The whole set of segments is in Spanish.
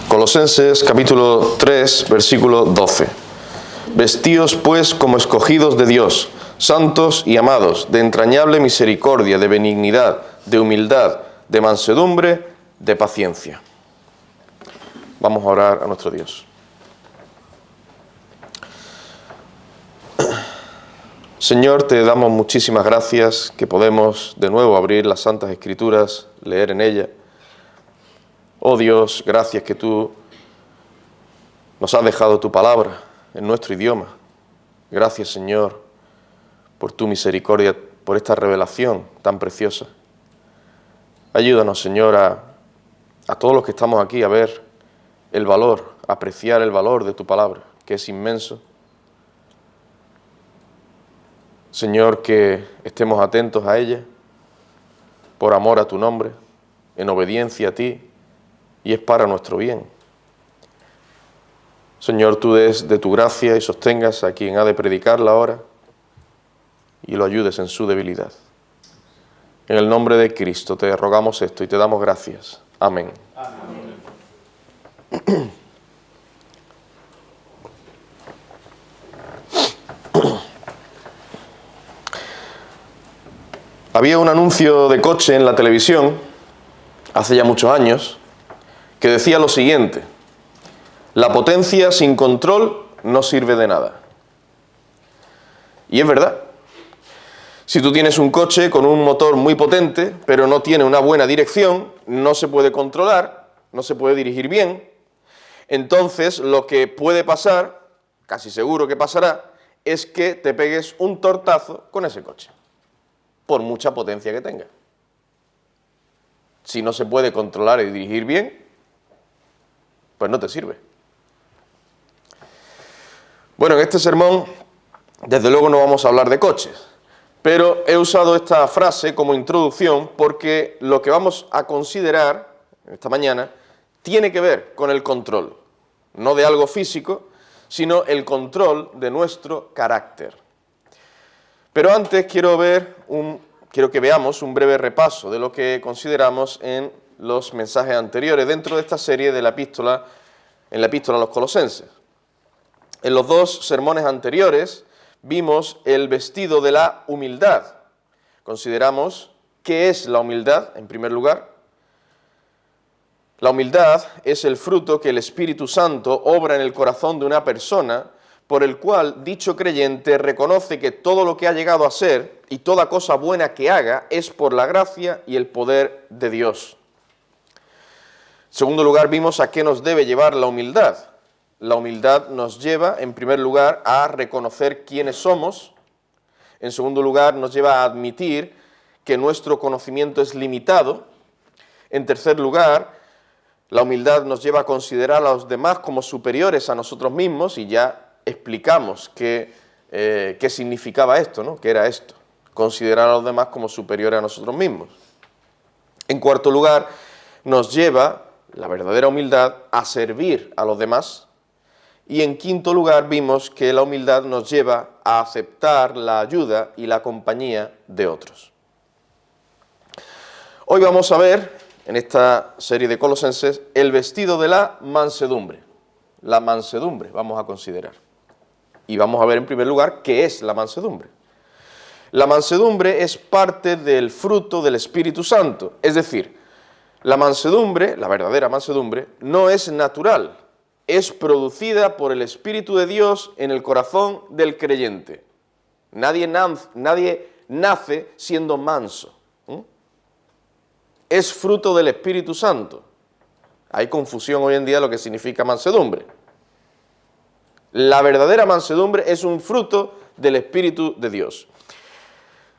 Colosenses capítulo 3, versículo 12. Vestíos pues como escogidos de Dios, santos y amados, de entrañable misericordia, de benignidad, de humildad, de mansedumbre, de paciencia. Vamos a orar a nuestro Dios. Señor, te damos muchísimas gracias que podemos de nuevo abrir las Santas Escrituras, leer en ellas. Oh Dios, gracias que tú nos has dejado tu palabra en nuestro idioma. Gracias, Señor, por tu misericordia, por esta revelación tan preciosa. Ayúdanos, Señor, a todos los que estamos aquí a ver el valor, a apreciar el valor de tu palabra, que es inmenso. Señor, que estemos atentos a ella, por amor a tu nombre, en obediencia a ti, y es para nuestro bien. Señor, tú des de tu gracia y sostengas a quien ha de predicarla ahora, y lo ayudes en su debilidad. En el nombre de Cristo te rogamos esto y te damos gracias. Amén. Amén. Había un anuncio de coche en la televisión, hace ya muchos años, que decía lo siguiente: la potencia sin control no sirve de nada. Y es verdad. Si tú tienes un coche con un motor muy potente, pero no tiene una buena dirección, no se puede controlar, no se puede dirigir bien, entonces lo que puede pasar, casi seguro que pasará, es que te pegues un tortazo con ese coche, por mucha potencia que tenga. Si no se puede controlar y dirigir bien, pues no te sirve. Bueno, en este sermón, desde luego no vamos a hablar de coches, pero he usado esta frase como introducción porque lo que vamos a considerar esta mañana tiene que ver con el control, no de algo físico, sino el control de nuestro carácter. Pero antes quiero que veamos un breve repaso de lo que consideramos en los mensajes anteriores dentro de esta serie de la epístola a los Colosenses. En los dos sermones anteriores vimos el vestido de la humildad. Consideramos qué es la humildad, en primer lugar. La humildad es el fruto que el Espíritu Santo obra en el corazón de una persona, por el cual dicho creyente reconoce que todo lo que ha llegado a ser y toda cosa buena que haga es por la gracia y el poder de Dios. En segundo lugar, vimos a qué nos debe llevar la humildad. La humildad nos lleva, en primer lugar, a reconocer quiénes somos. En segundo lugar, nos lleva a admitir que nuestro conocimiento es limitado. En tercer lugar, la humildad nos lleva a considerar a los demás como superiores a nosotros mismos, y ya explicamos qué significaba esto, ¿no? ¿Qué era esto? Considerar a los demás como superiores a nosotros mismos. En cuarto lugar, nos lleva, la verdadera humildad, a servir a los demás. Y en quinto lugar vimos que la humildad nos lleva a aceptar la ayuda y la compañía de otros. Hoy vamos a ver, en esta serie de Colosenses, el vestido de la mansedumbre. La mansedumbre vamos a considerar. Y vamos a ver en primer lugar qué es la mansedumbre. La mansedumbre es parte del fruto del Espíritu Santo. Es decir, la mansedumbre, la verdadera mansedumbre, no es natural. Es producida por el Espíritu de Dios en el corazón del creyente. Nadie nace siendo manso. Es fruto del Espíritu Santo. Hay confusión hoy en día de lo que significa mansedumbre. La verdadera mansedumbre es un fruto del Espíritu de Dios.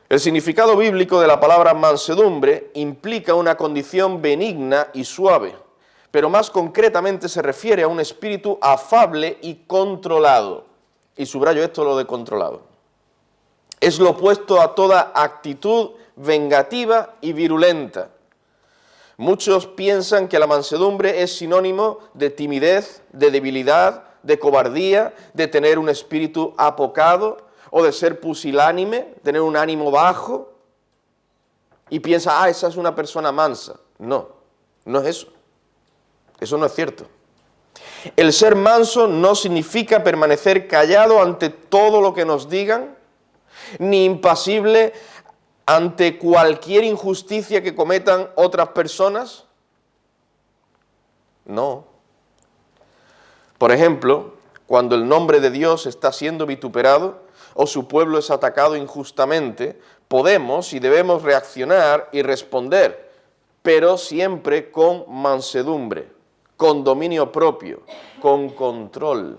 El significado bíblico de la palabra mansedumbre implica una condición benigna y suave, pero más concretamente se refiere a un espíritu afable y controlado. Y subrayo esto, lo de controlado. Es lo opuesto a toda actitud vengativa y virulenta. Muchos piensan que la mansedumbre es sinónimo de timidez, de debilidad, de cobardía, de tener un espíritu apocado o de ser pusilánime, tener un ánimo bajo. Y piensa, esa es una persona mansa. No, no es eso. Eso no es cierto. El ser manso no significa permanecer callado ante todo lo que nos digan, ni impasible ante cualquier injusticia que cometan otras personas. No. Por ejemplo, cuando el nombre de Dios está siendo vituperado o su pueblo es atacado injustamente, podemos y debemos reaccionar y responder, pero siempre con mansedumbre, con dominio propio, con control.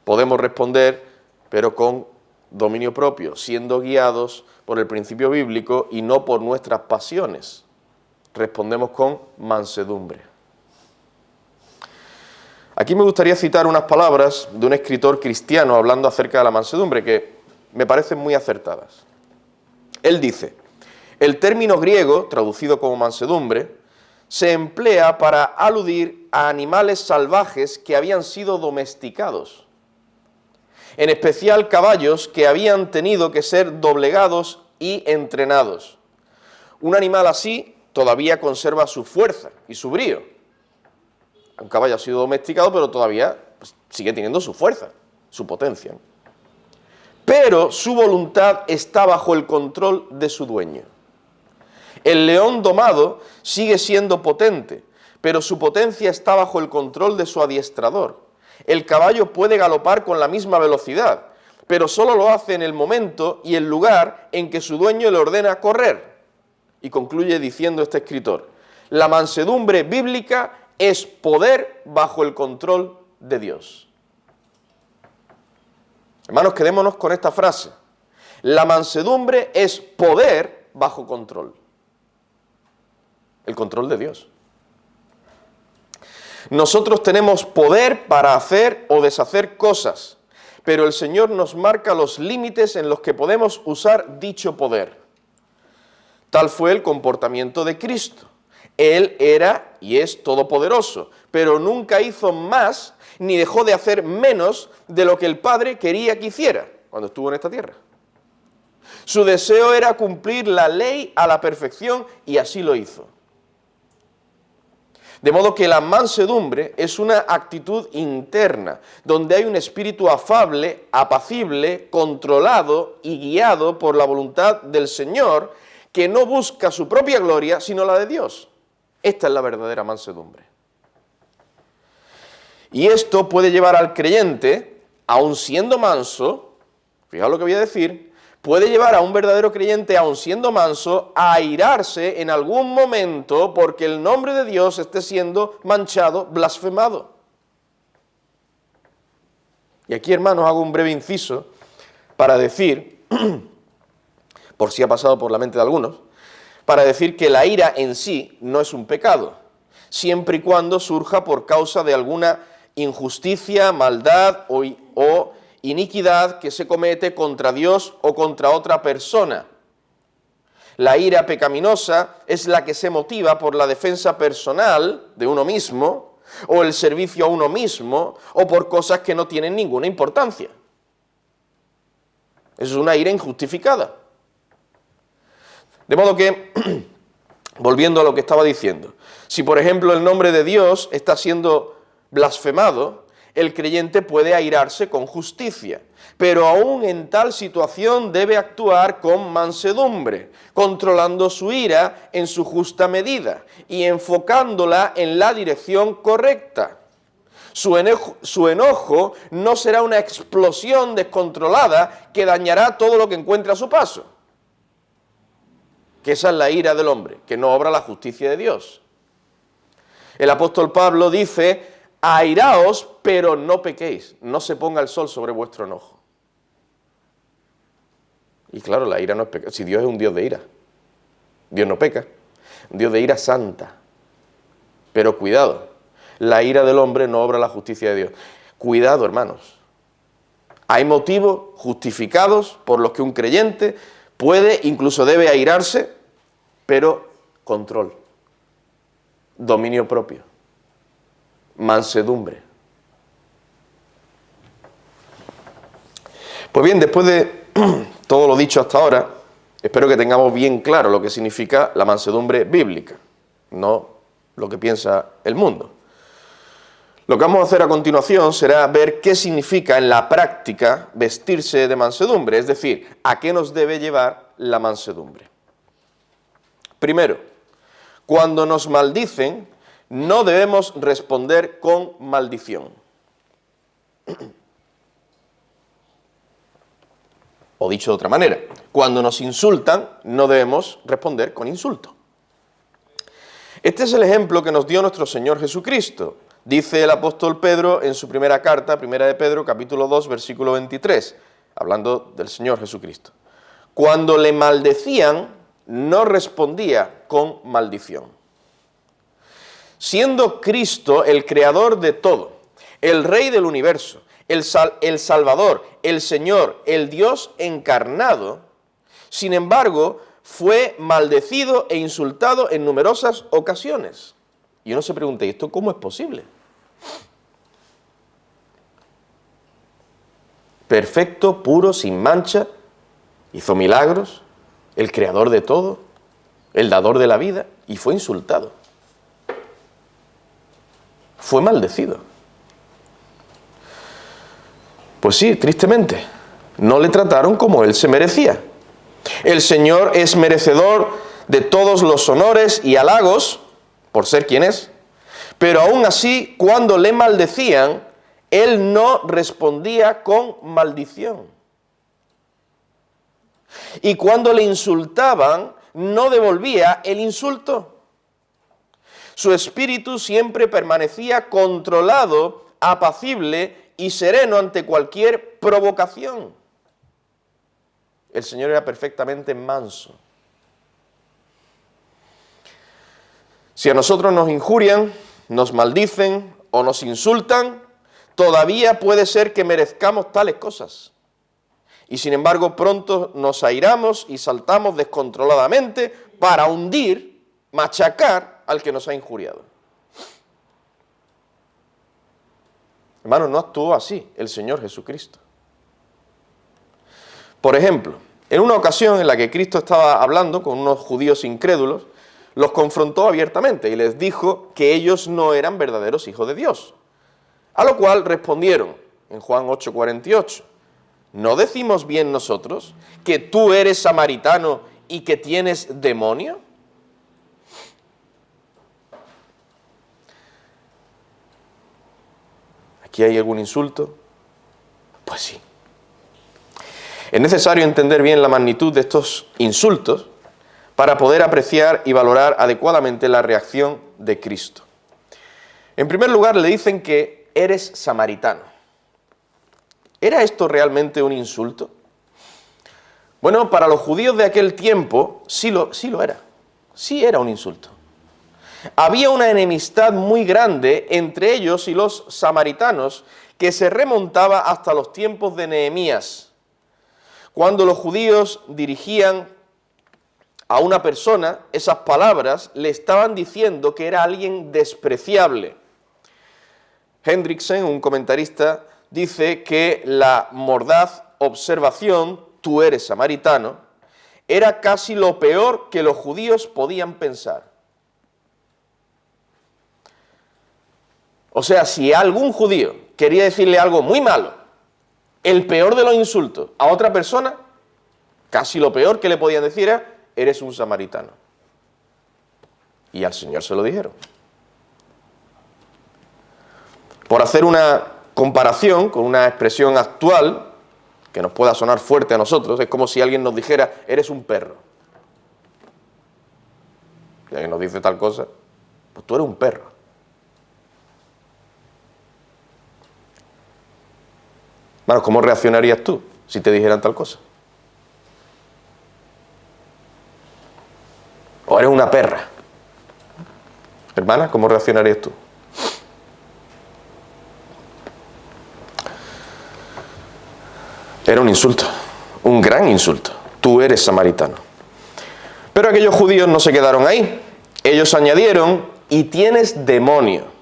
Podemos responder, pero con dominio propio, siendo guiados por el principio bíblico y no por nuestras pasiones. Respondemos con mansedumbre. Aquí me gustaría citar unas palabras de un escritor cristiano hablando acerca de la mansedumbre que me parecen muy acertadas. Él dice: el término griego, traducido como mansedumbre, se emplea para aludir a animales salvajes que habían sido domesticados, en especial caballos que habían tenido que ser doblegados y entrenados. Un animal así todavía conserva su fuerza y su brío. Un caballo ha sido domesticado, pero todavía sigue teniendo su fuerza, su potencia. Pero su voluntad está bajo el control de su dueño. El león domado sigue siendo potente, pero su potencia está bajo el control de su adiestrador. El caballo puede galopar con la misma velocidad, pero solo lo hace en el momento y el lugar en que su dueño le ordena correr. Y concluye diciendo este escritor: la mansedumbre bíblica es poder bajo el control de Dios. Hermanos, quedémonos con esta frase. La mansedumbre es poder bajo control. El control de Dios. Nosotros tenemos poder para hacer o deshacer cosas, pero el Señor nos marca los límites en los que podemos usar dicho poder. Tal fue el comportamiento de Cristo. Él era y es todopoderoso, pero nunca hizo más ni dejó de hacer menos de lo que el Padre quería que hiciera cuando estuvo en esta tierra. Su deseo era cumplir la ley a la perfección y así lo hizo. De modo que la mansedumbre es una actitud interna, donde hay un espíritu afable, apacible, controlado y guiado por la voluntad del Señor, que no busca su propia gloria, sino la de Dios. Esta es la verdadera mansedumbre. Y esto puede llevar al creyente, aun siendo manso, fijaos lo que voy a decir, puede llevar a un verdadero creyente, aun siendo manso, a airarse en algún momento porque el nombre de Dios esté siendo manchado, blasfemado. Y aquí, hermanos, hago un breve inciso para decir, por si ha pasado por la mente de algunos, para decir que la ira en sí no es un pecado, siempre y cuando surja por causa de alguna injusticia, maldad o iniquidad que se comete contra Dios o contra otra persona. La ira pecaminosa es la que se motiva por la defensa personal de uno mismo, o el servicio a uno mismo, o por cosas que no tienen ninguna importancia. Eso es una ira injustificada. De modo que, volviendo a lo que estaba diciendo, si por ejemplo el nombre de Dios está siendo blasfemado, el creyente puede airarse con justicia, pero aún en tal situación debe actuar con mansedumbre, controlando su ira en su justa medida y enfocándola en la dirección correcta. Su enojo no será una explosión descontrolada que dañará todo lo que encuentre a su paso. Que esa es la ira del hombre, que no obra la justicia de Dios. El apóstol Pablo dice: airaos, pero no pequéis, no se ponga el sol sobre vuestro enojo. Y claro, la ira no es pecado. Si Dios es un Dios de ira, Dios no peca, un Dios de ira santa. Pero cuidado, la ira del hombre no obra la justicia de Dios. Cuidado, hermanos. Hay motivos justificados por los que un creyente puede, incluso debe airarse, pero control, dominio propio, mansedumbre. Pues bien, después de todo lo dicho hasta ahora, espero que tengamos bien claro lo que significa la mansedumbre bíblica, no lo que piensa el mundo. Lo que vamos a hacer a continuación será ver qué significa en la práctica vestirse de mansedumbre, es decir, a qué nos debe llevar la mansedumbre. Primero, cuando nos maldicen, no debemos responder con maldición. O dicho de otra manera, cuando nos insultan, no debemos responder con insulto. Este es el ejemplo que nos dio nuestro Señor Jesucristo. Dice el apóstol Pedro en su primera carta, primera de Pedro, capítulo 2, versículo 23, hablando del Señor Jesucristo. Cuando le maldecían, no respondía con maldición. Siendo Cristo el creador de todo, el Rey del universo, el Salvador, el Señor, el Dios encarnado, sin embargo, fue maldecido e insultado en numerosas ocasiones. Y uno se pregunta, ¿y esto cómo es posible? Perfecto, puro, sin mancha, hizo milagros, el creador de todo, el dador de la vida, y fue insultado. Fue maldecido. Pues sí, tristemente, no le trataron como él se merecía. El Señor es merecedor de todos los honores y halagos, por ser quien es, pero aún así, cuando le maldecían, él no respondía con maldición. Y cuando le insultaban, no devolvía el insulto. Su espíritu siempre permanecía controlado, apacible y sereno ante cualquier provocación. El Señor era perfectamente manso. Si a nosotros nos injurian, nos maldicen o nos insultan, todavía puede ser que merezcamos tales cosas. Y sin embargo, pronto nos airamos y saltamos descontroladamente para hundir, machacar al que nos ha injuriado. Hermanos, no actuó así el Señor Jesucristo. Por ejemplo, en una ocasión en la que Cristo estaba hablando con unos judíos incrédulos, los confrontó abiertamente y les dijo que ellos no eran verdaderos hijos de Dios. A lo cual respondieron en Juan 8:48, ¿no decimos bien nosotros que tú eres samaritano y que tienes demonio? ¿Aquí hay algún insulto? Pues sí. Es necesario entender bien la magnitud de estos insultos para poder apreciar y valorar adecuadamente la reacción de Cristo. En primer lugar, le dicen que eres samaritano. ¿Era esto realmente un insulto? Bueno, para los judíos de aquel tiempo sí lo era. Sí era un insulto. Había una enemistad muy grande entre ellos y los samaritanos que se remontaba hasta los tiempos de Nehemías. Cuando los judíos dirigían a una persona, esas palabras le estaban diciendo que era alguien despreciable. Hendriksen, un comentarista, dice que la mordaz observación, tú eres samaritano, era casi lo peor que los judíos podían pensar. O sea, si algún judío quería decirle algo muy malo, el peor de los insultos a otra persona, casi lo peor que le podían decir era, eres un samaritano. Y al Señor se lo dijeron. Por hacer una comparación con una expresión actual, que nos pueda sonar fuerte a nosotros, es como si alguien nos dijera, eres un perro. Si alguien nos dice tal cosa, pues tú eres un perro. Bueno, ¿cómo reaccionarías tú si te dijeran tal cosa? ¿O eres una perra? Hermana, ¿cómo reaccionarías tú? Era un insulto, un gran insulto. Tú eres samaritano. Pero aquellos judíos no se quedaron ahí. Ellos añadieron, y tienes demonio.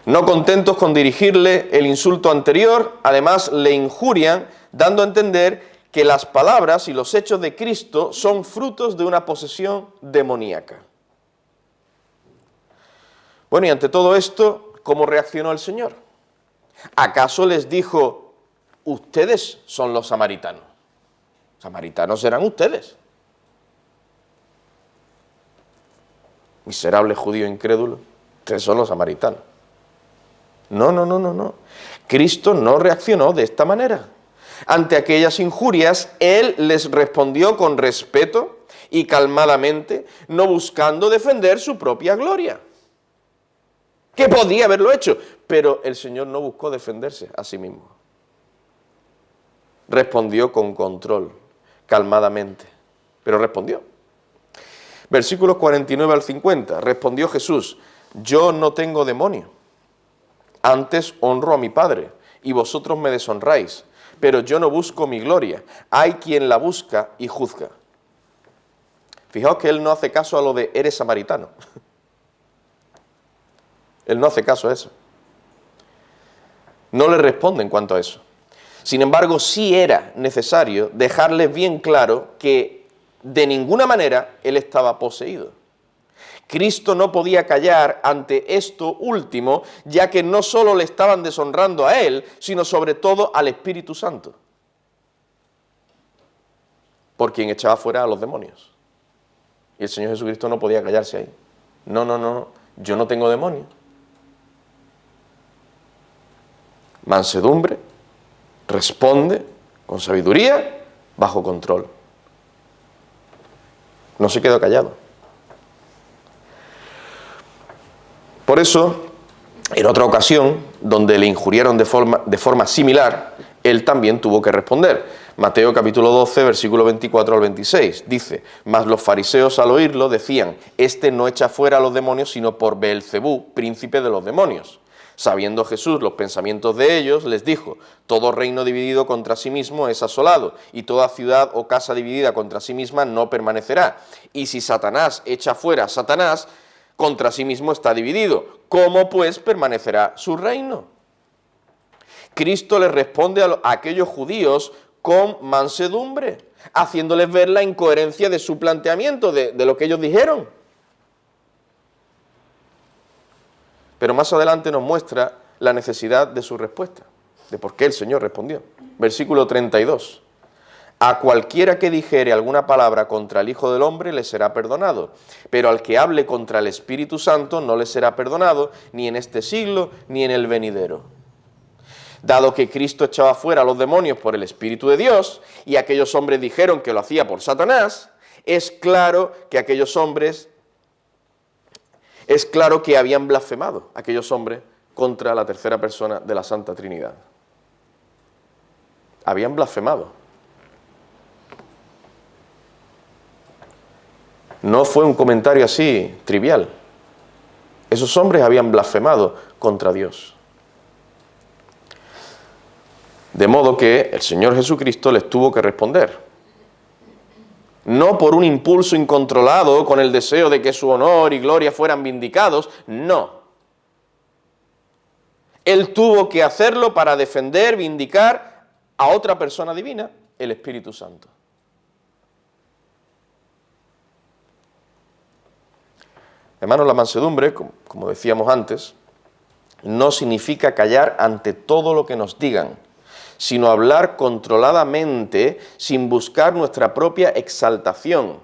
No contentos con dirigirle el insulto anterior, además le injurian, dando a entender que las palabras y los hechos de Cristo son frutos de una posesión demoníaca. Bueno, y ante todo esto, ¿cómo reaccionó el Señor? ¿Acaso les dijo, ustedes son los samaritanos? Samaritanos serán ustedes. Miserables judíos incrédulos, ustedes son los samaritanos. No. Cristo no reaccionó de esta manera. Ante aquellas injurias, Él les respondió con respeto y calmadamente, no buscando defender su propia gloria. Que podía haberlo hecho, pero el Señor no buscó defenderse a sí mismo. Respondió con control, calmadamente, pero respondió. Versículos 49 al 50, respondió Jesús, yo no tengo demonio, antes honro a mi Padre, y vosotros me deshonráis, pero yo no busco mi gloria, hay quien la busca y juzga. Fijaos que Él no hace caso a lo de eres samaritano. Él no hace caso a eso. No le responde en cuanto a eso. Sin embargo, sí era necesario dejarles bien claro que de ninguna manera Él estaba poseído. Cristo no podía callar ante esto último, ya que no solo le estaban deshonrando a Él, sino sobre todo al Espíritu Santo, por quien echaba fuera a los demonios. Y el Señor Jesucristo no podía callarse ahí. No, yo no tengo demonio. Mansedumbre, responde con sabiduría, bajo control. No se quedó callado. Por eso, en otra ocasión, donde le injuriaron de forma similar, Él también tuvo que responder. Mateo capítulo 12, versículo 24 al 26, dice, mas los fariseos al oírlo decían, este no echa fuera a los demonios, sino por Beelzebú, príncipe de los demonios. Sabiendo Jesús los pensamientos de ellos, les dijo, todo reino dividido contra sí mismo es asolado, y toda ciudad o casa dividida contra sí misma no permanecerá. Y si Satanás echa fuera a Satanás, contra sí mismo está dividido. ¿Cómo pues permanecerá su reino? Cristo les responde a aquellos judíos con mansedumbre, haciéndoles ver la incoherencia de su planteamiento, de lo que ellos dijeron. Pero más adelante nos muestra la necesidad de su respuesta, de por qué el Señor respondió. Versículo 32. A cualquiera que dijere alguna palabra contra el Hijo del Hombre le será perdonado, pero al que hable contra el Espíritu Santo no le será perdonado, ni en este siglo ni en el venidero. Dado que Cristo echaba fuera a los demonios por el Espíritu de Dios, y aquellos hombres dijeron que lo hacía por Satanás, es claro que habían blasfemado aquellos hombres contra la tercera persona de la Santa Trinidad. Habían blasfemado. No fue un comentario así trivial. Esos hombres habían blasfemado contra Dios. De modo que el Señor Jesucristo les tuvo que responder. No por un impulso incontrolado con el deseo de que su honor y gloria fueran vindicados, no. Él tuvo que hacerlo para defender, vindicar a otra persona divina, el Espíritu Santo. Hermanos, la mansedumbre, como decíamos antes, no significa callar ante todo lo que nos digan, sino hablar controladamente sin buscar nuestra propia exaltación.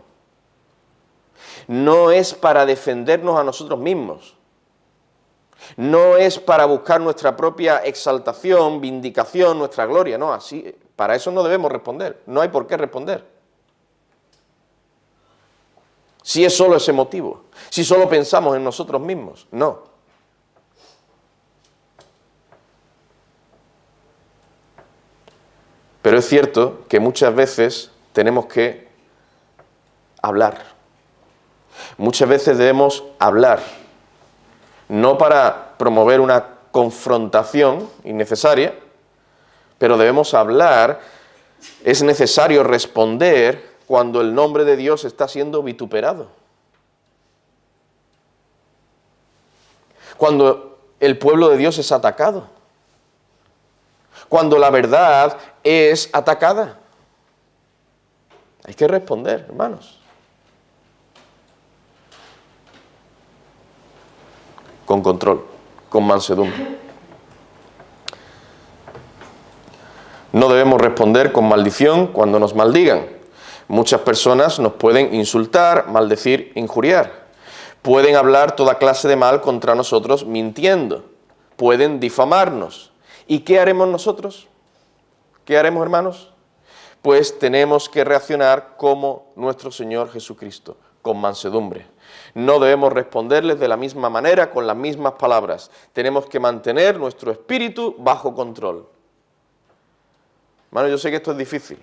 No es para defendernos a nosotros mismos. No es para buscar nuestra propia exaltación, vindicación, nuestra gloria. No, así, para eso no debemos responder. No hay por qué responder. Si es solo ese motivo, si solo pensamos en nosotros mismos, no. Pero es cierto que muchas veces tenemos que hablar. Muchas veces debemos hablar, no para promover una confrontación innecesaria, pero debemos hablar, es necesario responder cuando el nombre de Dios está siendo vituperado. Cuando el pueblo de Dios es atacado. Cuando la verdad es atacada. Hay que responder, hermanos. Con control, con mansedumbre. No debemos responder con maldición cuando nos maldigan. Muchas personas nos pueden insultar, maldecir, injuriar. Pueden hablar toda clase de mal contra nosotros mintiendo. Pueden difamarnos. ¿Y qué haremos nosotros? ¿Qué haremos, hermanos? Pues tenemos que reaccionar como nuestro Señor Jesucristo, con mansedumbre. No debemos responderles de la misma manera, con las mismas palabras. Tenemos que mantener nuestro espíritu bajo control. Hermano, yo sé que esto es difícil.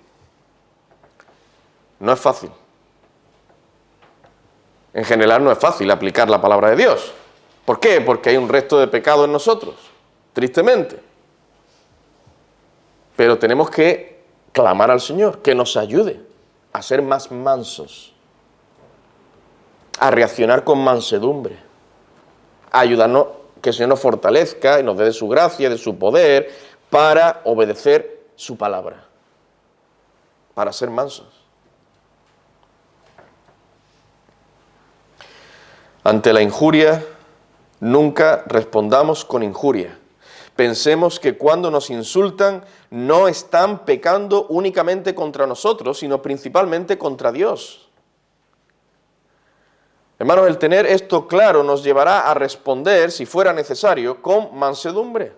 No es fácil. En general no es fácil aplicar la palabra de Dios. ¿Por qué? Porque hay un resto de pecado en nosotros, tristemente. Pero tenemos que clamar al Señor, que nos ayude a ser más mansos, a reaccionar con mansedumbre, a ayudarnos, que el Señor nos fortalezca y nos dé de su gracia, de su poder, para obedecer su palabra, para ser mansos. Ante la injuria, nunca respondamos con injuria. Pensemos que cuando nos insultan no están pecando únicamente contra nosotros, sino principalmente contra Dios. Hermanos, el tener esto claro nos llevará a responder, si fuera necesario, con mansedumbre.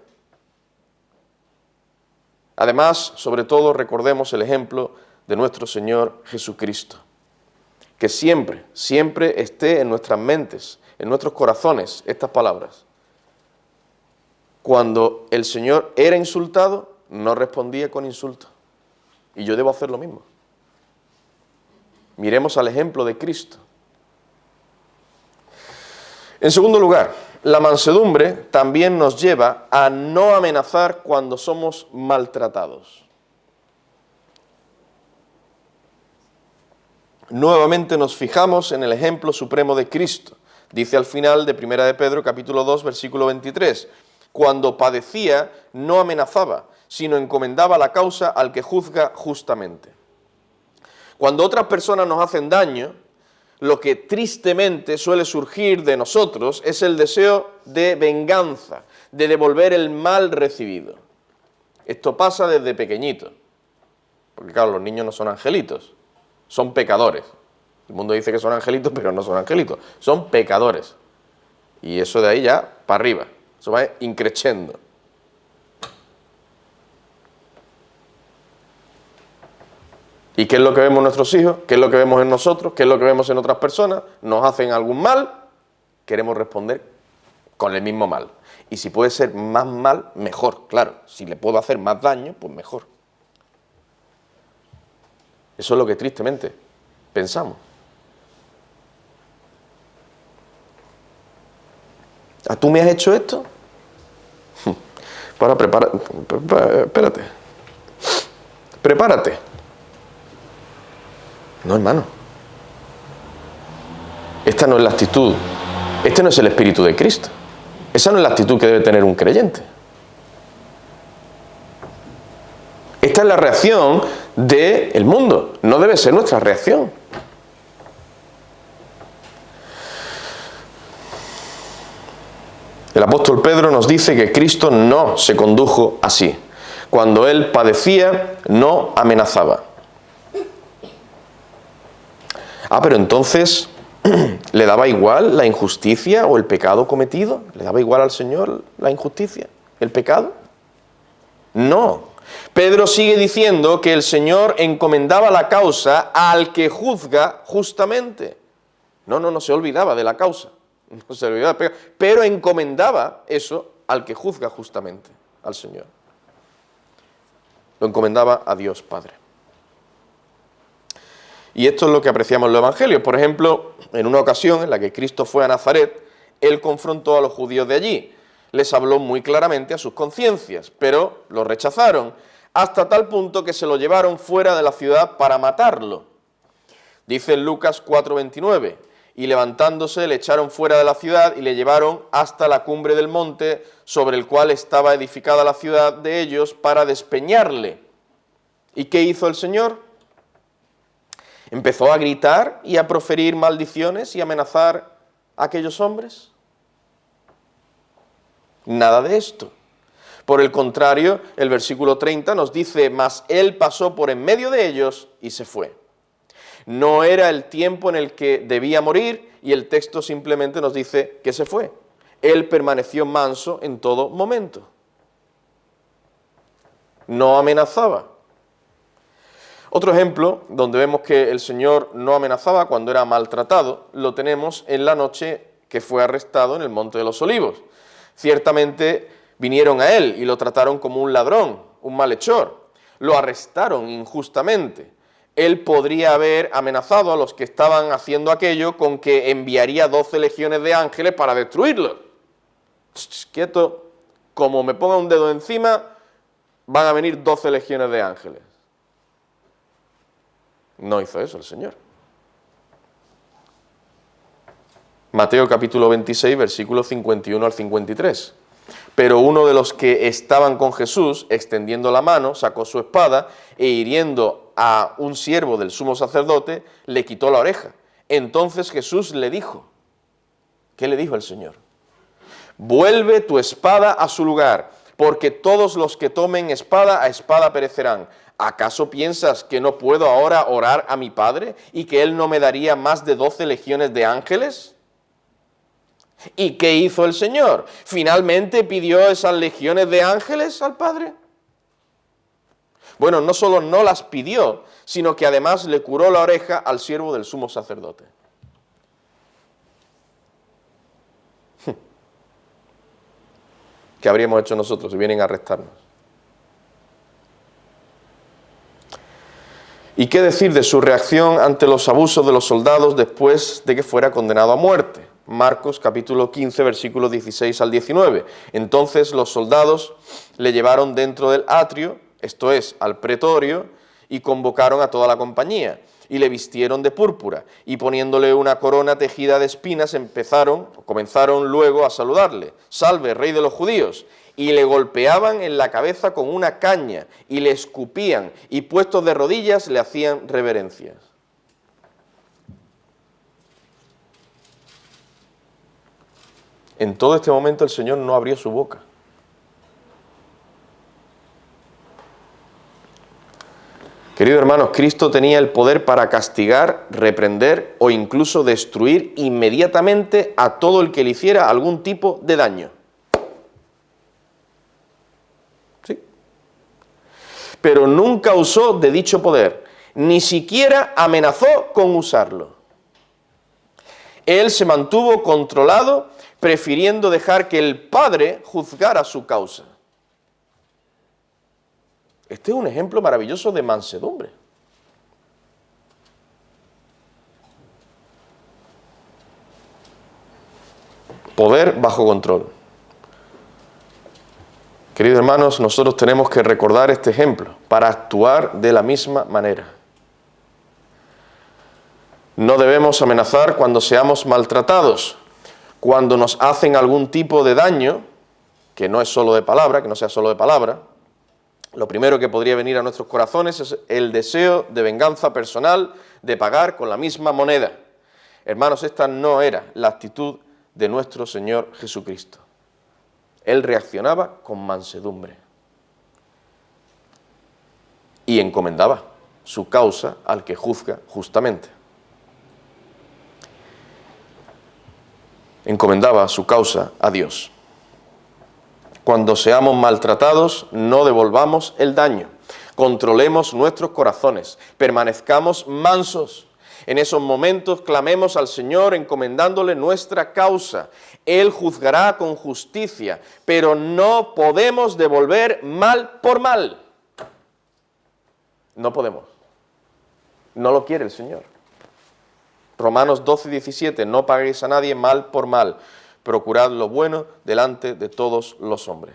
Además, sobre todo, recordemos el ejemplo de nuestro Señor Jesucristo. Que siempre, siempre esté en nuestras mentes, en nuestros corazones, estas palabras. Cuando el Señor era insultado, no respondía con insulto. Y yo debo hacer lo mismo. Miremos al ejemplo de Cristo. En segundo lugar, la mansedumbre también nos lleva a no amenazar cuando somos maltratados. Nuevamente nos fijamos en el ejemplo supremo de Cristo. Dice al final de 1 de Pedro, capítulo 2, versículo 23, cuando padecía, no amenazaba, sino encomendaba la causa al que juzga justamente. Cuando otras personas nos hacen daño, lo que tristemente suele surgir de nosotros es el deseo de venganza, de devolver el mal recibido. Esto pasa desde pequeñito, porque claro, los niños no son angelitos, son pecadores. El mundo dice que son angelitos, pero no son angelitos, son pecadores. Y eso de ahí ya para arriba, eso va increciendo. ¿Y qué es lo que vemos en nuestros hijos? ¿Qué es lo que vemos en nosotros? ¿Qué es lo que vemos en otras personas? Nos hacen algún mal, queremos responder con el mismo mal. Y si puede ser más mal, mejor, claro. Si le puedo hacer más daño, pues mejor. Eso es lo que tristemente pensamos. ¿Ah, tú me has hecho esto? Ahora espérate. Prepárate. No, hermano. Esta no es la actitud. Este no es el espíritu de Cristo. Esa no es la actitud que debe tener un creyente. Esta es la reacción del mundo. No debe ser nuestra reacción. El apóstol Pedro nos dice que Cristo no se condujo así. Cuando él padecía, no amenazaba. Pero entonces, ¿le daba igual la injusticia o el pecado cometido? ¿Le daba igual al Señor la injusticia, el pecado? No. Pedro sigue diciendo que el Señor encomendaba la causa al que juzga justamente. No se olvidaba de la causa. No se olvidaba del pecado, pero encomendaba eso al que juzga justamente, al Señor. Lo encomendaba a Dios Padre. Y esto es lo que apreciamos en los evangelios. Por ejemplo, en una ocasión en la que Cristo fue a Nazaret, él confrontó a los judíos de allí. Les habló muy claramente a sus conciencias, pero lo rechazaron, hasta tal punto que se lo llevaron fuera de la ciudad para matarlo. Dice en Lucas 4:29, y levantándose le echaron fuera de la ciudad y le llevaron hasta la cumbre del monte sobre el cual estaba edificada la ciudad de ellos para despeñarle. ¿Y qué hizo el Señor? ¿Empezó a gritar y a proferir maldiciones y amenazar a aquellos hombres? Nada de esto. Por el contrario, el versículo 30 nos dice, mas él pasó por en medio de ellos y se fue. No era el tiempo en el que debía morir y el texto simplemente nos dice que se fue. Él permaneció manso en todo momento. No amenazaba. Otro ejemplo donde vemos que el Señor no amenazaba cuando era maltratado, lo tenemos en la noche que fue arrestado en el Monte de los Olivos. Ciertamente vinieron a él y lo trataron como un ladrón, un malhechor. Lo arrestaron injustamente. Él podría haber amenazado a los que estaban haciendo aquello con que enviaría 12 legiones de ángeles para destruirlos. Quieto, como me ponga un dedo encima, van a venir 12 legiones de ángeles. No hizo eso el Señor. Mateo capítulo 26, versículos 51 al 53. Pero uno de los que estaban con Jesús, extendiendo la mano, sacó su espada e hiriendo a un siervo del sumo sacerdote, le quitó la oreja. Entonces Jesús le dijo, ¿qué le dijo el Señor? Vuelve tu espada a su lugar, porque todos los que tomen espada a espada perecerán. ¿Acaso piensas que no puedo ahora orar a mi Padre y que Él no me daría más de 12 legiones de ángeles? ¿Y qué hizo el Señor? ¿Finalmente pidió esas legiones de ángeles al Padre? Bueno, no solo no las pidió, sino que además le curó la oreja al siervo del sumo sacerdote. ¿Qué habríamos hecho nosotros si vienen a arrestarnos? ¿Y qué decir de su reacción ante los abusos de los soldados después de que fuera condenado a muerte? Marcos capítulo 15, versículos 16 al 19. Entonces los soldados le llevaron dentro del atrio, esto es, al pretorio, y convocaron a toda la compañía, y le vistieron de púrpura, y poniéndole una corona tejida de espinas comenzaron luego a saludarle, «Salve, Rey de los judíos», y le golpeaban en la cabeza con una caña, y le escupían, y puestos de rodillas le hacían reverencias. En todo este momento el Señor no abrió su boca. Queridos hermanos, Cristo tenía el poder para castigar, reprender o incluso destruir inmediatamente a todo el que le hiciera algún tipo de daño. ¿Sí? Pero nunca usó de dicho poder, ni siquiera amenazó con usarlo. Él se mantuvo controlado, prefiriendo dejar que el Padre juzgara su causa. Este es un ejemplo maravilloso de mansedumbre. Poder bajo control. Queridos hermanos, nosotros tenemos que recordar este ejemplo para actuar de la misma manera. No debemos amenazar cuando seamos maltratados, cuando nos hacen algún tipo de daño, que no es solo de palabra, que no sea solo de palabra. Lo primero que podría venir a nuestros corazones es el deseo de venganza personal, de pagar con la misma moneda. Hermanos, esta no era la actitud de nuestro Señor Jesucristo. Él reaccionaba con mansedumbre y encomendaba su causa al que juzga justamente. Encomendaba su causa a Dios. Cuando seamos maltratados, no devolvamos el daño. Controlemos nuestros corazones, permanezcamos mansos. En esos momentos clamemos al Señor encomendándole nuestra causa. Él juzgará con justicia, pero no podemos devolver mal por mal. No podemos. No lo quiere el Señor. Romanos 12, 17, no paguéis a nadie mal por mal. Procurad lo bueno delante de todos los hombres.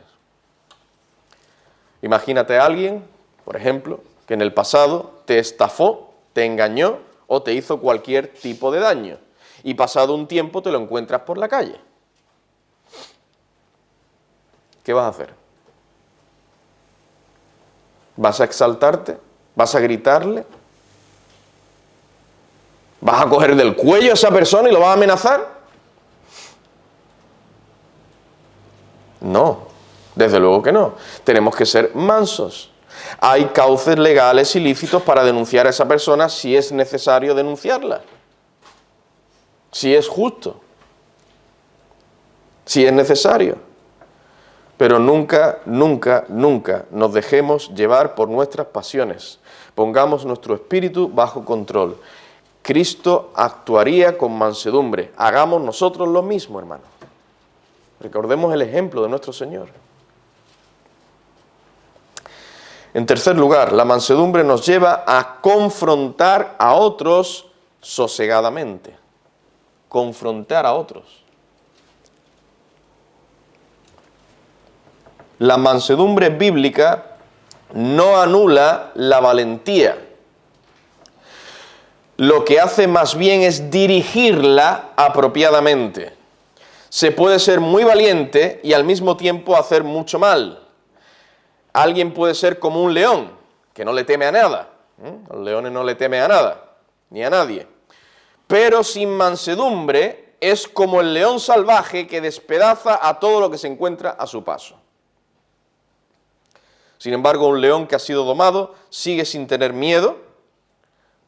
Imagínate a alguien, por ejemplo, que en el pasado te estafó, te engañó o te hizo cualquier tipo de daño y pasado un tiempo te lo encuentras por la calle. ¿Qué vas a hacer? ¿Vas a exaltarte? ¿Vas a gritarle? ¿Vas a coger del cuello a esa persona y lo vas a amenazar? No, desde luego que no. Tenemos que ser mansos. Hay cauces legales y lícitos para denunciar a esa persona si es necesario denunciarla. Si es justo. Si es necesario. Pero nunca, nunca, nunca nos dejemos llevar por nuestras pasiones. Pongamos nuestro espíritu bajo control. Cristo actuaría con mansedumbre. Hagamos nosotros lo mismo, hermano. Recordemos el ejemplo de nuestro Señor. En tercer lugar, la mansedumbre nos lleva a confrontar a otros sosegadamente. Confrontar a otros. La mansedumbre bíblica no anula la valentía. Lo que hace más bien es dirigirla apropiadamente. Se puede ser muy valiente y al mismo tiempo hacer mucho mal. Alguien puede ser como un león, que no le teme a nada. Los leones no le temen a nada, ni a nadie. Pero sin mansedumbre es como el león salvaje que despedaza a todo lo que se encuentra a su paso. Sin embargo, un león que ha sido domado sigue sin tener miedo,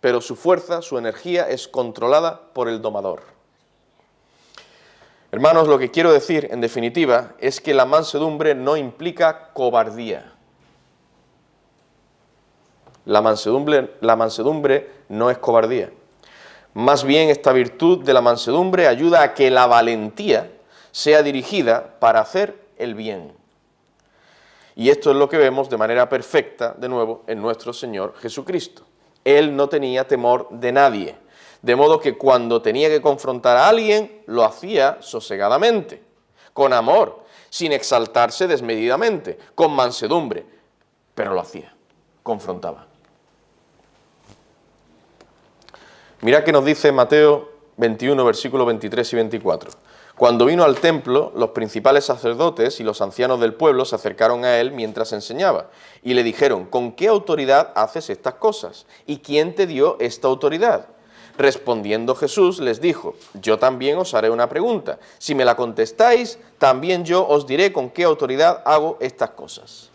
pero su fuerza, su energía es controlada por el domador. Hermanos, lo que quiero decir, en definitiva, es que la mansedumbre no implica cobardía. La mansedumbre no es cobardía. Más bien, esta virtud de la mansedumbre ayuda a que la valentía sea dirigida para hacer el bien. Y esto es lo que vemos de manera perfecta, de nuevo, en nuestro Señor Jesucristo. Él no tenía temor de nadie, de modo que cuando tenía que confrontar a alguien, lo hacía sosegadamente, con amor, sin exaltarse desmedidamente, con mansedumbre, pero lo hacía, confrontaba. Mirad que nos dice Mateo 21, versículos 23 y 24. Cuando vino al templo, los principales sacerdotes y los ancianos del pueblo se acercaron a él mientras enseñaba y le dijeron: ¿con qué autoridad haces estas cosas? ¿Y quién te dio esta autoridad? Respondiendo Jesús les dijo: yo también os haré una pregunta. Si me la contestáis, también yo os diré con qué autoridad hago estas cosas.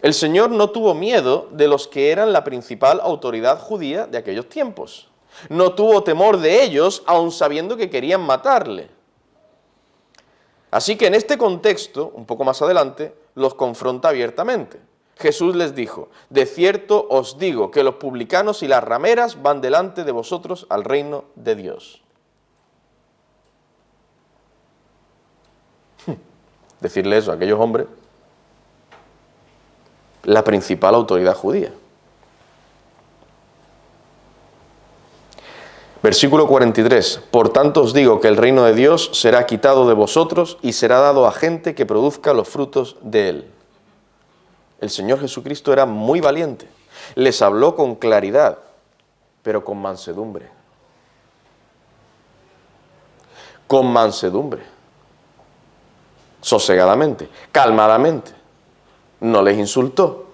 El Señor no tuvo miedo de los que eran la principal autoridad judía de aquellos tiempos. No tuvo temor de ellos, aun sabiendo que querían matarle. Así que en este contexto, un poco más adelante, los confronta abiertamente. Jesús les dijo: de cierto os digo que los publicanos y las rameras van delante de vosotros al reino de Dios. Decirle eso a aquellos hombres, la principal autoridad judía. Versículo 43. Por tanto os digo que el reino de Dios será quitado de vosotros y será dado a gente que produzca los frutos de él. El Señor Jesucristo era muy valiente. Les habló con claridad, pero con mansedumbre. Con mansedumbre. Sosegadamente, calmadamente. No les insultó.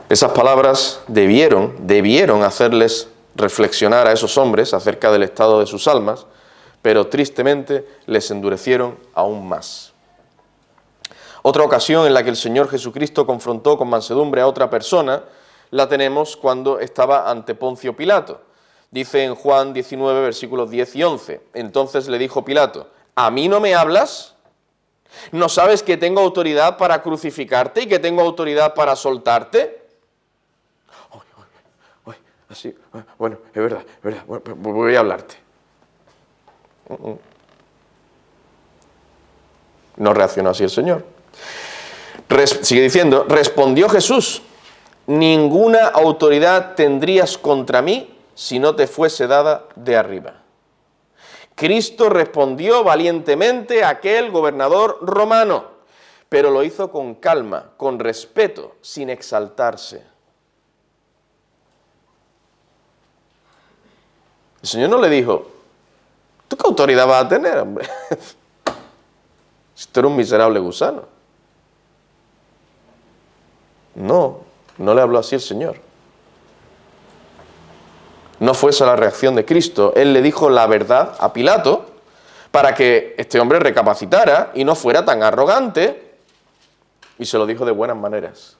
Esas palabras debieron hacerles reflexionar a esos hombres acerca del estado de sus almas, pero tristemente les endurecieron aún más. Otra ocasión en la que el Señor Jesucristo confrontó con mansedumbre a otra persona, la tenemos cuando estaba ante Poncio Pilato. Dice en Juan 19, versículos 10 y 11. Entonces le dijo Pilato: ¿a mí no me hablas? ¿No sabes que tengo autoridad para crucificarte y que tengo autoridad para soltarte? Así, bueno, es verdad, bueno, voy a hablarte. No reaccionó así el Señor. Sigue diciendo: respondió Jesús: ninguna autoridad tendrías contra mí si no te fuese dada de arriba. Cristo respondió valientemente a aquel gobernador romano, pero lo hizo con calma, con respeto, sin exaltarse. El Señor no le dijo: ¿tú qué autoridad vas a tener, hombre? Si tú eres un miserable gusano. No le habló así el Señor. no fuese la reacción de Cristo. Él le dijo la verdad a Pilato para que este hombre recapacitara y no fuera tan arrogante, y se lo dijo de buenas maneras.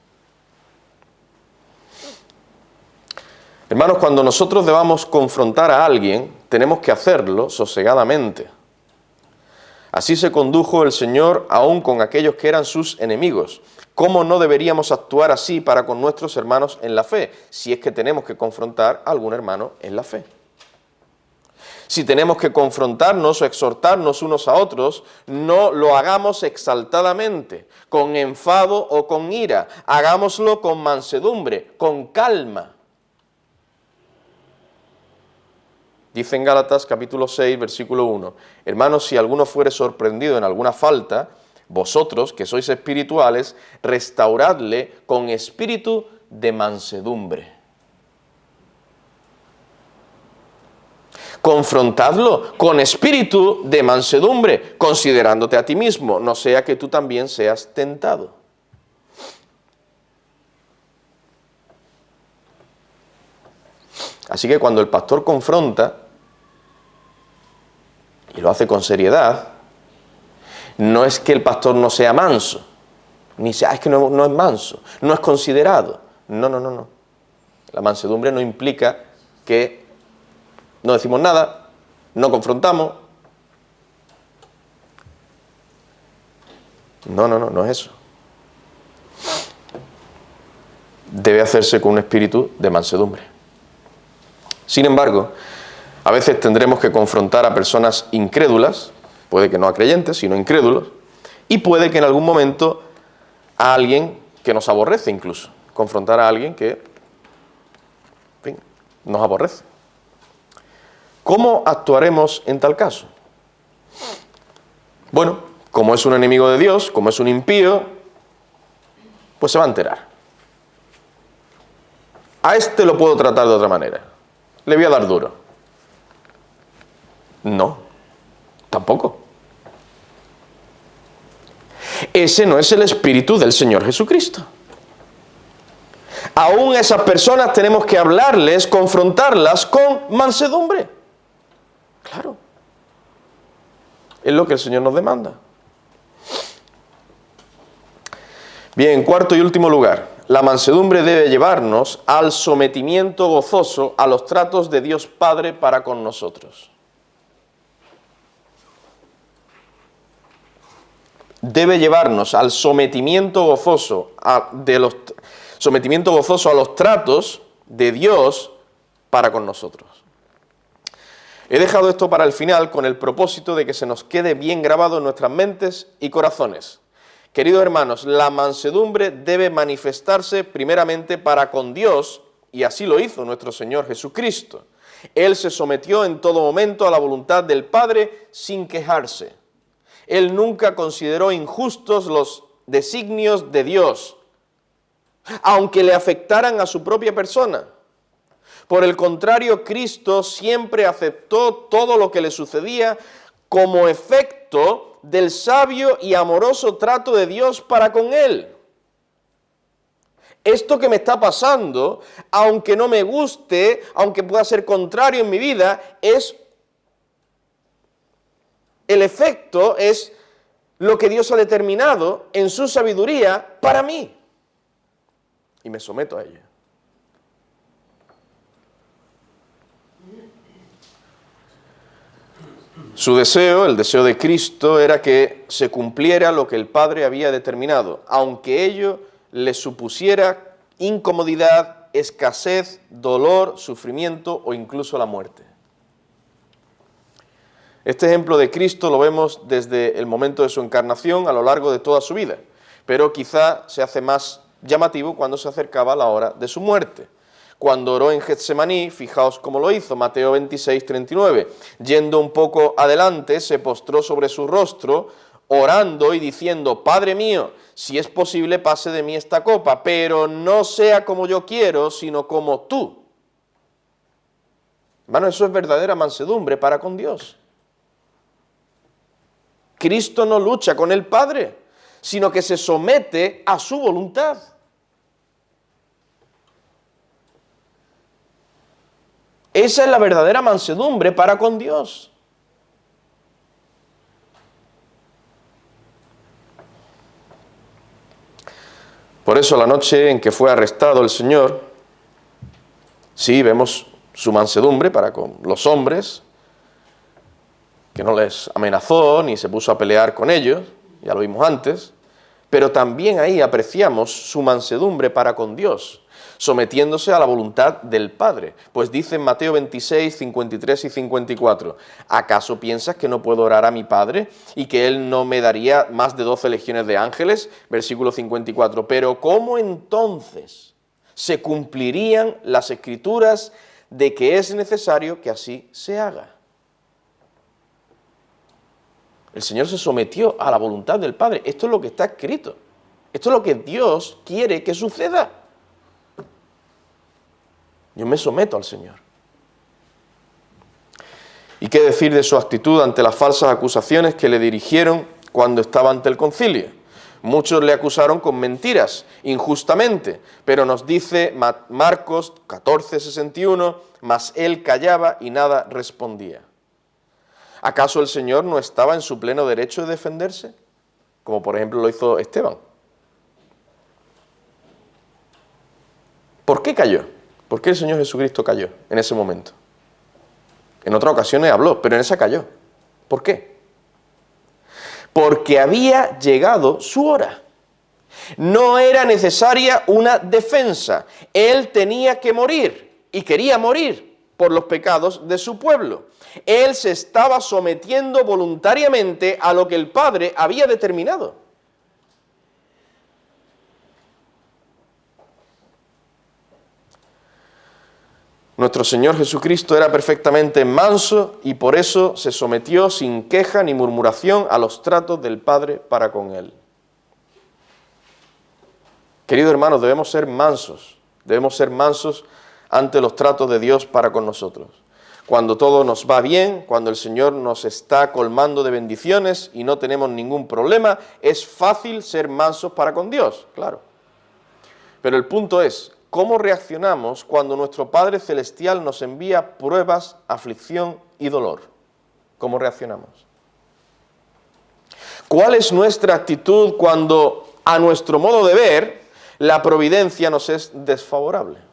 Hermanos, cuando nosotros debamos confrontar a alguien, tenemos que hacerlo sosegadamente. Así se condujo el Señor aún con aquellos que eran sus enemigos. ¿Cómo no deberíamos actuar así para con nuestros hermanos en la fe, si es que tenemos que confrontar a algún hermano en la fe? Si tenemos que confrontarnos o exhortarnos unos a otros, no lo hagamos exaltadamente, con enfado o con ira. Hagámoslo con mansedumbre, con calma. Dice en Gálatas capítulo 6, versículo 1, hermanos, si alguno fuere sorprendido en alguna falta, vosotros, que sois espirituales, restauradle con espíritu de mansedumbre. Confrontadlo con espíritu de mansedumbre, considerándote a ti mismo, no sea que tú también seas tentado. Así que cuando el pastor confronta, y lo hace con seriedad, no es que el pastor no sea manso, ni sea, es que no es manso, no es considerado. No. La mansedumbre no implica que no decimos nada, no confrontamos. No es eso. Debe hacerse con un espíritu de mansedumbre. Sin embargo, a veces tendremos que confrontar a personas incrédulas, puede que no a creyentes, sino incrédulos, y puede que en algún momento a alguien que nos aborrece incluso, confrontar a alguien que, en fin, nos aborrece. ¿Cómo actuaremos en tal caso? Bueno, como es un enemigo de Dios, como es un impío, pues se va a enterar. A este lo puedo tratar de otra manera. Le voy a dar duro. No, tampoco. Ese no es el espíritu del Señor Jesucristo. Aún a esas personas tenemos que hablarles, confrontarlas con mansedumbre. Claro. Es lo que el Señor nos demanda. Bien, en cuarto y último lugar, la mansedumbre debe llevarnos al sometimiento gozoso a los tratos de Dios Padre para con nosotros. Debe llevarnos al sometimiento gozoso a los tratos de Dios para con nosotros. He dejado esto para el final con el propósito de que se nos quede bien grabado en nuestras mentes y corazones. Queridos hermanos, la mansedumbre debe manifestarse primeramente para con Dios, y así lo hizo nuestro Señor Jesucristo. Él se sometió en todo momento a la voluntad del Padre sin quejarse. Él nunca consideró injustos los designios de Dios, aunque le afectaran a su propia persona. Por el contrario, Cristo siempre aceptó todo lo que le sucedía como efecto del sabio y amoroso trato de Dios para con él. Esto que me está pasando, aunque no me guste, aunque pueda ser contrario en mi vida, el efecto es lo que Dios ha determinado en su sabiduría para mí. Y me someto a ella. Su deseo, el deseo de Cristo, era que se cumpliera lo que el Padre había determinado, aunque ello le supusiera incomodidad, escasez, dolor, sufrimiento o incluso la muerte. Este ejemplo de Cristo lo vemos desde el momento de su encarnación a lo largo de toda su vida, pero quizá se hace más llamativo cuando se acercaba la hora de su muerte. Cuando oró en Getsemaní, fijaos cómo lo hizo, Mateo 26, 39. Yendo un poco adelante, se postró sobre su rostro, orando y diciendo, Padre mío, si es posible, pase de mí esta copa, pero no sea como yo quiero, sino como tú. Hermano, eso es verdadera mansedumbre para con Dios. Cristo no lucha con el Padre, sino que se somete a su voluntad. Esa es la verdadera mansedumbre para con Dios. Por eso la noche en que fue arrestado el Señor, sí, vemos su mansedumbre para con los hombres, que no les amenazó ni se puso a pelear con ellos, ya lo vimos antes, pero también ahí apreciamos su mansedumbre para con Dios, sometiéndose a la voluntad del Padre. Pues dice en Mateo 26, 53 y 54, ¿acaso piensas que no puedo orar a mi Padre y que Él no me daría más de 12 legiones de ángeles? Versículo 54, pero ¿cómo entonces se cumplirían las Escrituras de que es necesario que así se haga? El Señor se sometió a la voluntad del Padre. Esto es lo que está escrito. Esto es lo que Dios quiere que suceda. Yo me someto al Señor. ¿Y qué decir de su actitud ante las falsas acusaciones que le dirigieron cuando estaba ante el concilio? Muchos le acusaron con mentiras, injustamente, pero nos dice Marcos 14:61, mas él callaba y nada respondía. ¿Acaso el Señor no estaba en su pleno derecho de defenderse? Como por ejemplo lo hizo Esteban. ¿Por qué cayó? ¿Por qué el Señor Jesucristo cayó en ese momento? En otras ocasiones habló, pero en esa cayó. ¿Por qué? Porque había llegado su hora. No era necesaria una defensa. Él tenía que morir y quería morir por los pecados de su pueblo. Él se estaba sometiendo voluntariamente a lo que el Padre había determinado. Nuestro Señor Jesucristo era perfectamente manso y por eso se sometió sin queja ni murmuración a los tratos del Padre para con Él. Queridos hermanos, debemos ser mansos ante los tratos de Dios para con nosotros. Cuando todo nos va bien, cuando el Señor nos está colmando de bendiciones y no tenemos ningún problema, es fácil ser mansos para con Dios, claro. Pero el punto es, ¿cómo reaccionamos cuando nuestro Padre Celestial nos envía pruebas, aflicción y dolor? ¿Cómo reaccionamos? ¿Cuál es nuestra actitud cuando, a nuestro modo de ver, la providencia nos es desfavorable?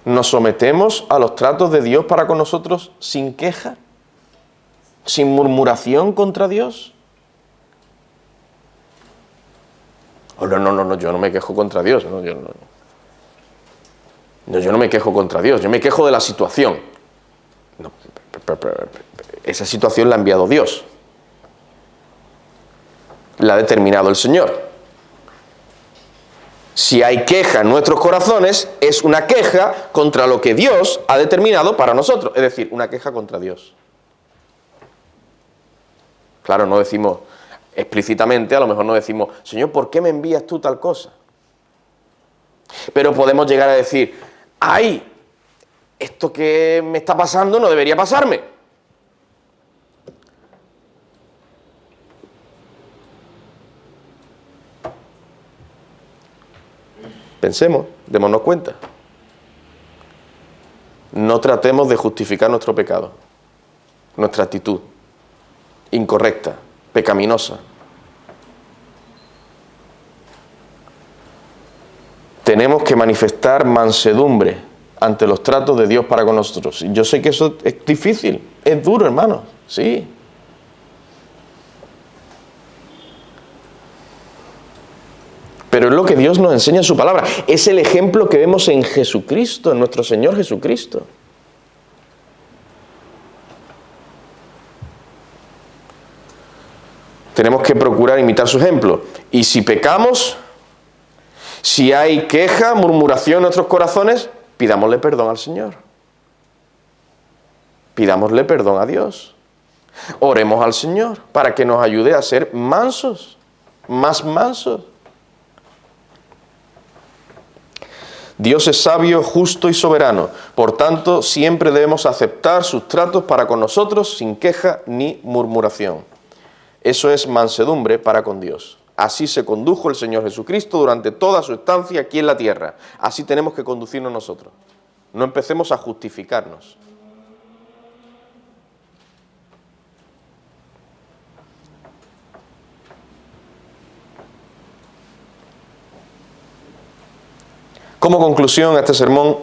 ¿Nos sometemos a los tratos de Dios para con nosotros sin queja? ¿Sin murmuración contra Dios? Oh, no, yo no me quejo contra Dios. Yo no me quejo contra Dios, yo me quejo de la situación. No, esa situación la ha enviado Dios. La ha determinado el Señor. Si hay queja en nuestros corazones, es una queja contra lo que Dios ha determinado para nosotros. Es decir, una queja contra Dios. Claro, no decimos explícitamente, a lo mejor no decimos, Señor, ¿por qué me envías tú tal cosa? Pero podemos llegar a decir, ¡ay! Esto que me está pasando no debería pasarme. Pensemos, démonos cuenta. No tratemos de justificar nuestro pecado, nuestra actitud incorrecta, pecaminosa. Tenemos que manifestar mansedumbre ante los tratos de Dios para con nosotros. Yo sé que eso es difícil, es duro, hermanos, sí. Pero es lo que Dios nos enseña en su palabra. Es el ejemplo que vemos en Jesucristo, en nuestro Señor Jesucristo. Tenemos que procurar imitar su ejemplo. Y si pecamos, si hay queja, murmuración en nuestros corazones, pidámosle perdón al Señor. Pidámosle perdón a Dios. Oremos al Señor para que nos ayude a ser mansos, más mansos. Dios es sabio, justo y soberano. Por tanto, siempre debemos aceptar sus tratos para con nosotros sin queja ni murmuración. Eso es mansedumbre para con Dios. Así se condujo el Señor Jesucristo durante toda su estancia aquí en la tierra. Así tenemos que conducirnos nosotros. No empecemos a justificarnos. Como conclusión a este sermón,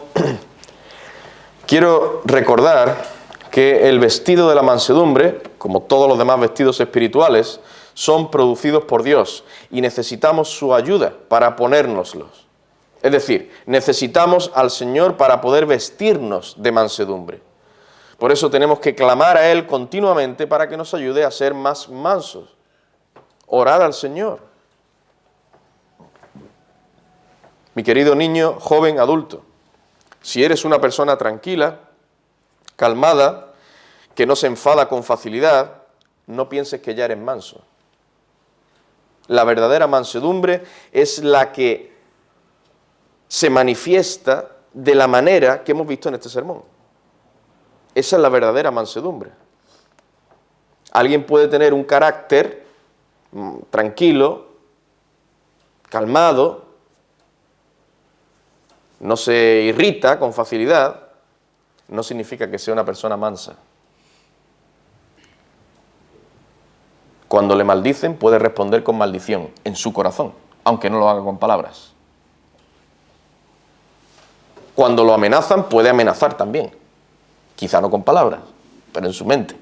quiero recordar que el vestido de la mansedumbre, como todos los demás vestidos espirituales, son producidos por Dios y necesitamos su ayuda para ponérnoslos. Es decir, necesitamos al Señor para poder vestirnos de mansedumbre. Por eso tenemos que clamar a Él continuamente para que nos ayude a ser más mansos. Orar al Señor. Mi querido niño, joven, adulto, si eres una persona tranquila, calmada, que no se enfada con facilidad, no pienses que ya eres manso. La verdadera mansedumbre es la que se manifiesta de la manera que hemos visto en este sermón. Esa es la verdadera mansedumbre. Alguien puede tener un carácter tranquilo, calmado, no se irrita con facilidad, no significa que sea una persona mansa. Cuando le maldicen, puede responder con maldición en su corazón, aunque no lo haga con palabras. Cuando lo amenazan, puede amenazar también, quizá no con palabras, pero en su mente.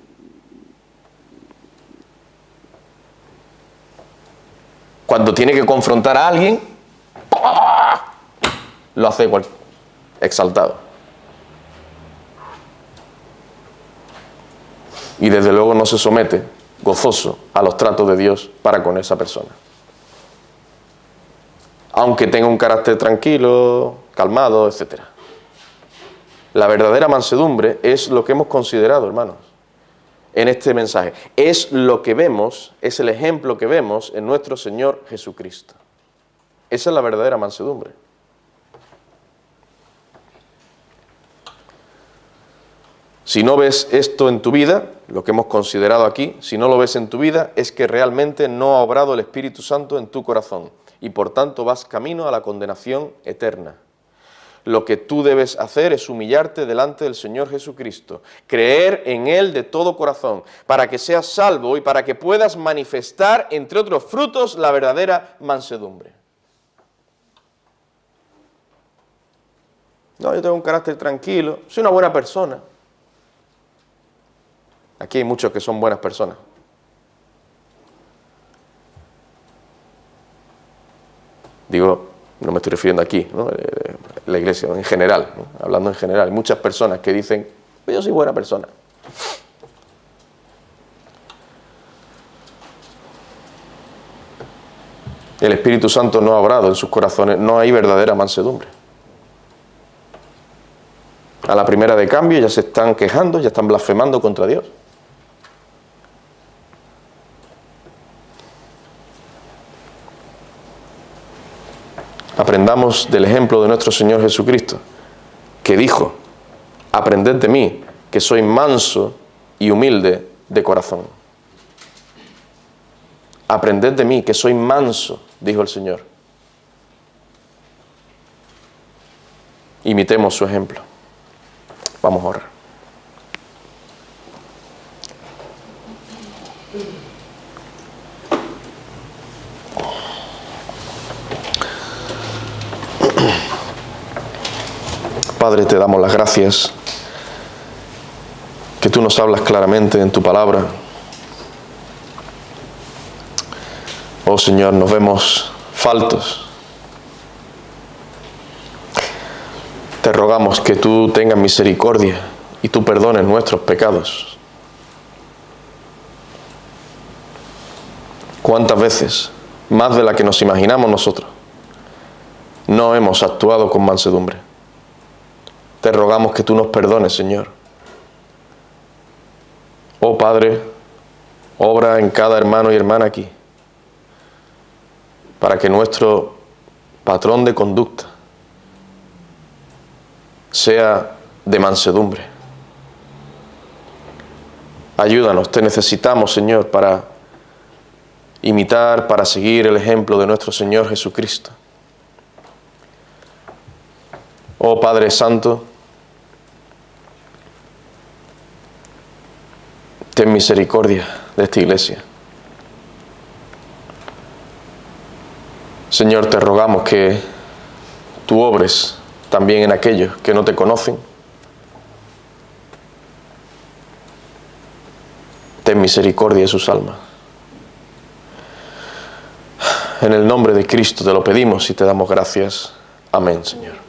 Cuando tiene que confrontar a alguien, lo hace igual, exaltado. Y desde luego no se somete, gozoso, a los tratos de Dios para con esa persona. Aunque tenga un carácter tranquilo, calmado, etc. La verdadera mansedumbre es lo que hemos considerado, hermanos, en este mensaje. Es lo que vemos, es el ejemplo que vemos en nuestro Señor Jesucristo. Esa es la verdadera mansedumbre. Si no ves esto en tu vida, lo que hemos considerado aquí, si no lo ves en tu vida, es que realmente no ha obrado el Espíritu Santo en tu corazón y por tanto vas camino a la condenación eterna. Lo que tú debes hacer es humillarte delante del Señor Jesucristo, creer en Él de todo corazón, para que seas salvo y para que puedas manifestar, entre otros frutos, la verdadera mansedumbre. No, yo tengo un carácter tranquilo, soy una buena persona. Aquí hay muchos que son buenas personas. Digo, no me estoy refiriendo aquí, ¿no? La iglesia, en general, ¿no? Hablando en general. Hay muchas personas que dicen, yo soy buena persona. El Espíritu Santo no ha obrado en sus corazones, no hay verdadera mansedumbre. A la primera de cambio ya se están quejando, ya están blasfemando contra Dios. Aprendamos del ejemplo de nuestro Señor Jesucristo, que dijo, aprended de mí, que soy manso y humilde de corazón. Aprended de mí, que soy manso, dijo el Señor. Imitemos su ejemplo. Vamos a orar. Padre, te damos las gracias que tú nos hablas claramente en tu palabra. Oh Señor, nos vemos faltos. Te rogamos que tú tengas misericordia y tú perdones nuestros pecados. ¿Cuántas veces, más de la que nos imaginamos nosotros, no hemos actuado con mansedumbre? Te rogamos que tú nos perdones, Señor. Oh Padre, obra en cada hermano y hermana aquí, para que nuestro patrón de conducta sea de mansedumbre. Ayúdanos, te necesitamos, Señor, para imitar, para seguir el ejemplo de nuestro Señor Jesucristo. Oh Padre Santo, ten misericordia de esta iglesia. Señor, te rogamos que tú obres también en aquellos que no te conocen. Ten misericordia de sus almas. En el nombre de Cristo te lo pedimos y te damos gracias. Amén, Señor.